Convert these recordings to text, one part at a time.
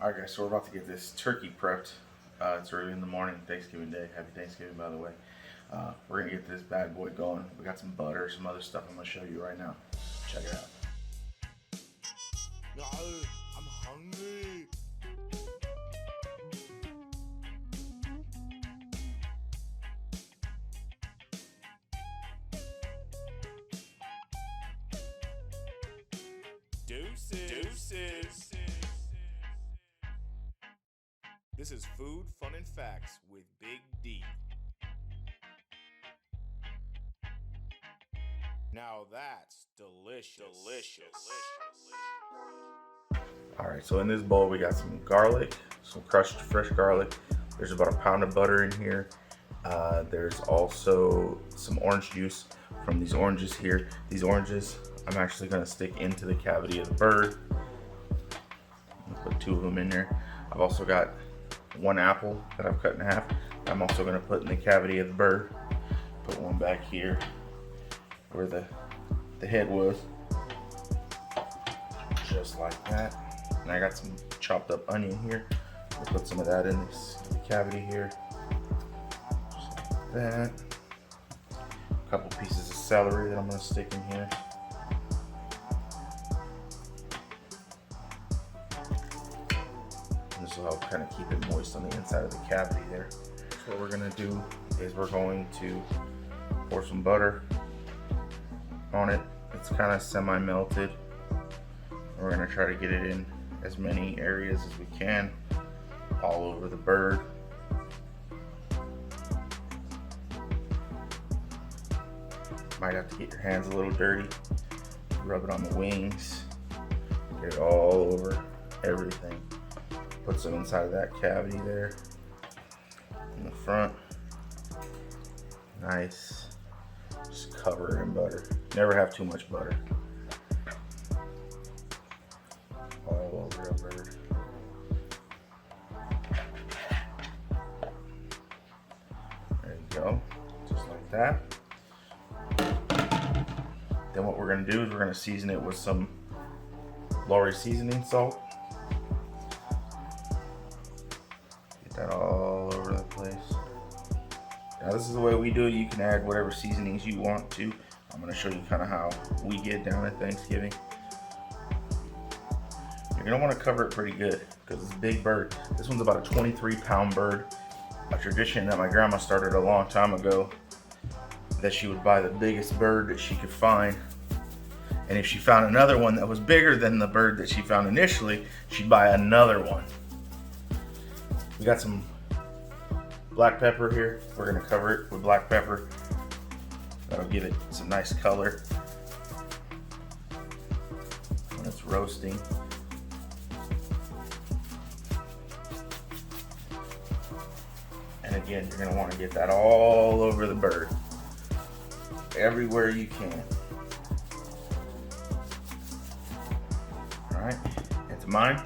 Alright guys, so we're about to get this turkey prepped. It's early in the morning, Thanksgiving Day. Happy Thanksgiving, by the way. We're gonna get this bad boy going. We got some butter, some other stuff I'm gonna show you right now. Check it out. No, I'm hungry. Deuces. This is Food, Fun, and Facts with Big D. Now that's delicious. Alright, so in this bowl we got some garlic, some crushed fresh garlic. There's about a pound of butter in here. There's also some orange juice from these oranges here. These oranges I'm actually going to stick into the cavity of the bird. I'm going to put 2 of them in there. I've also got 1 apple that I've cut in half. I'm also going to put in the cavity of the bird. Put one back here where the head was. Just like that. And I got some chopped up onion here. I'll put some of that in the cavity here. Just like that. A couple pieces of celery that I'm going to stick in here. And this will help kind of keep it moist on the inside of the cavity there. So what we're going to do is we're going to pour some butter on it. It's kind of semi-melted. We're going to try to get it in as many areas as we can, all over the bird. Might have to get your hands a little dirty, rub it on the wings, get it all over everything. Put some inside of that cavity there, in the front. Nice. Just cover it in butter. Never have too much butter. All over a bird. There you go. Just like that. Then what we're gonna do is we're gonna season it with some Lowry seasoning salt. Get that all over the place. Now this is the way we do it. You can add whatever seasonings you want to. I'm going to show you kind of how we get down at Thanksgiving. You're going to want to cover it pretty good because it's a big bird. This one's about a 23-pound bird. A tradition that my grandma started a long time ago, that she would buy the biggest bird that she could find. And if she found another one that was bigger than the bird that she found initially, she'd buy another one. We got some black pepper here. We're gonna cover it with black pepper. That'll give it some nice color when it's roasting. And again, you're gonna want to get that all over the bird, everywhere you can. All right, and to mine,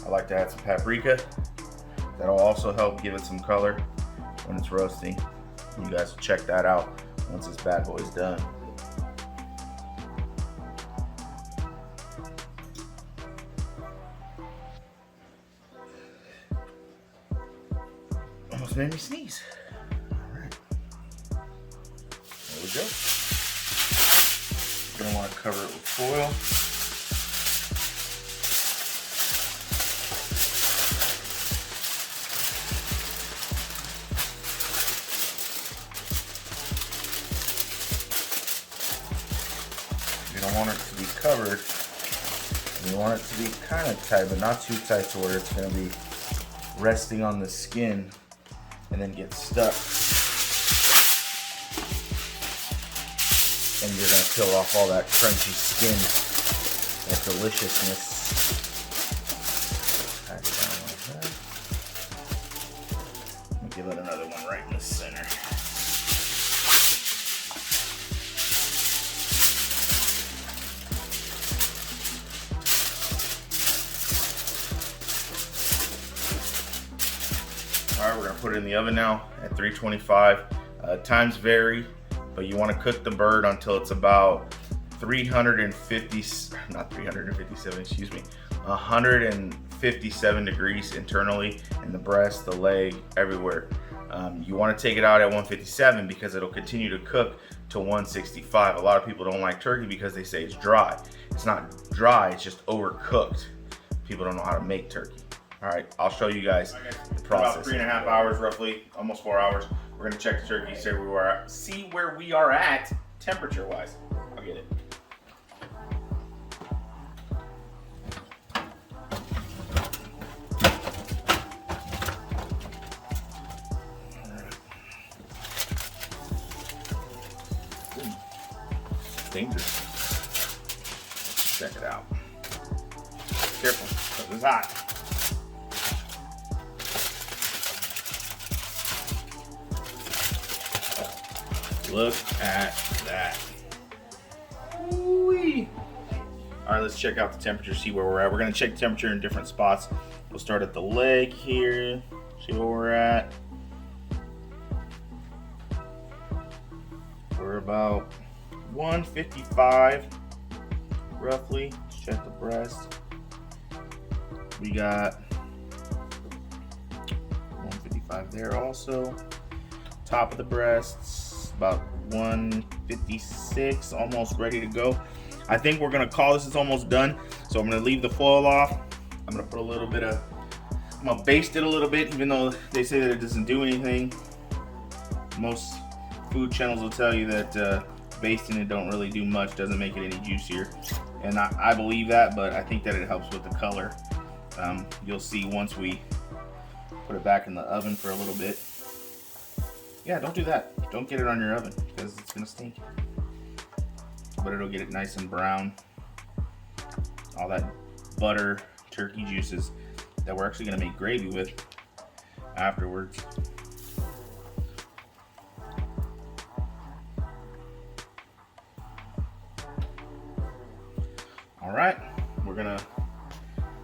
I like to add some paprika. That'll also help give it some color when it's roasting. You guys will check that out once this bad boy's done. Almost made me sneeze. All right, there we go. You're gonna want to cover it with foil. You don't want it to be covered. You want it to be kind of tight, but not too tight to where it's going to be resting on the skin and then get stuck. And you're going to peel off all that crunchy skin, that deliciousness. Pack it down like that. I'll give it another one right in the center. Alright, we're going to put it in the oven now at 325. Times vary, but you want to cook the bird until it's about 357, excuse me, 157 degrees internally in the breast, the leg, everywhere. You want to take it out at 157 because it'll continue to cook to 165. A lot of people don't like turkey because they say it's dry. It's not dry, it's just overcooked. People don't know how to make turkey. All right, I'll show you guys the process. About 3.5 hours, roughly, almost 4 hours. We're gonna check the turkey, see where we are at temperature-wise. I'll get it. Dangerous. Check it out. Careful, because it's hot. Look at that. Ooh-wee. All right, let's check out the temperature, see where we're at. We're gonna check temperature in different spots. We'll start at the leg here, see where we're at. We're about 155, roughly. Let's check the breast. We got 155 there also. Top of the breasts, about 156, almost ready to go. I think we're gonna call this, it's almost done. So I'm gonna leave the foil off. I'm gonna put a little bit of, I'm gonna baste it a little bit, even though they say that it doesn't do anything. Most food channels will tell you that basting it don't really do much, doesn't make it any juicier. And I believe that, but I think that it helps with the color. You'll see once we put it back in the oven for a little bit. Yeah, don't do that. Don't get it on your oven because it's gonna stink. But it'll get it nice and brown. All that butter, turkey juices that we're actually gonna make gravy with afterwards. All right, we're gonna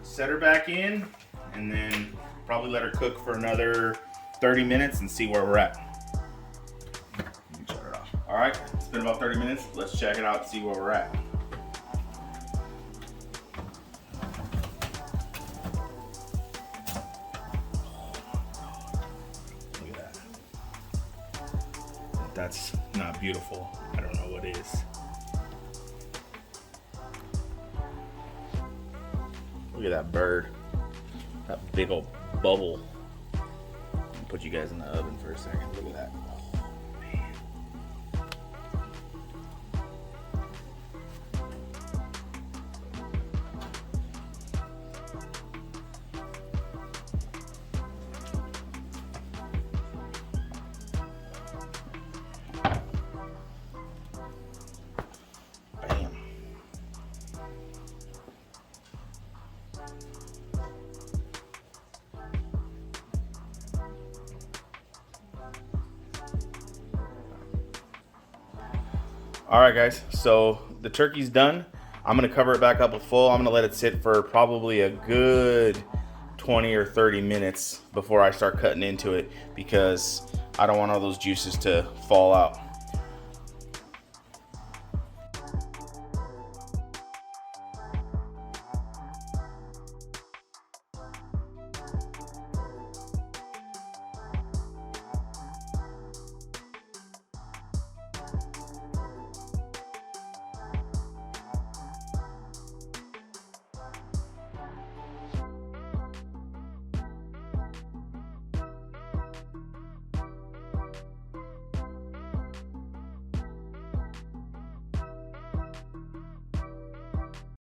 set her back in and then probably let her cook for another 30 minutes and see where we're at. Let me shut it off. All right, it's been about 30 minutes. Let's check it out and see where we're at. Look at that. If that's not beautiful, I don't know what is. Look at that bird. That big old bubble. I'll put you guys in the oven for a second. Look at that. Oh, man. Bam. All right, guys, so the turkey's done. I'm gonna cover it back up with foil. I'm gonna let it sit for probably a good 20 or 30 minutes before I start cutting into it because I don't want all those juices to fall out.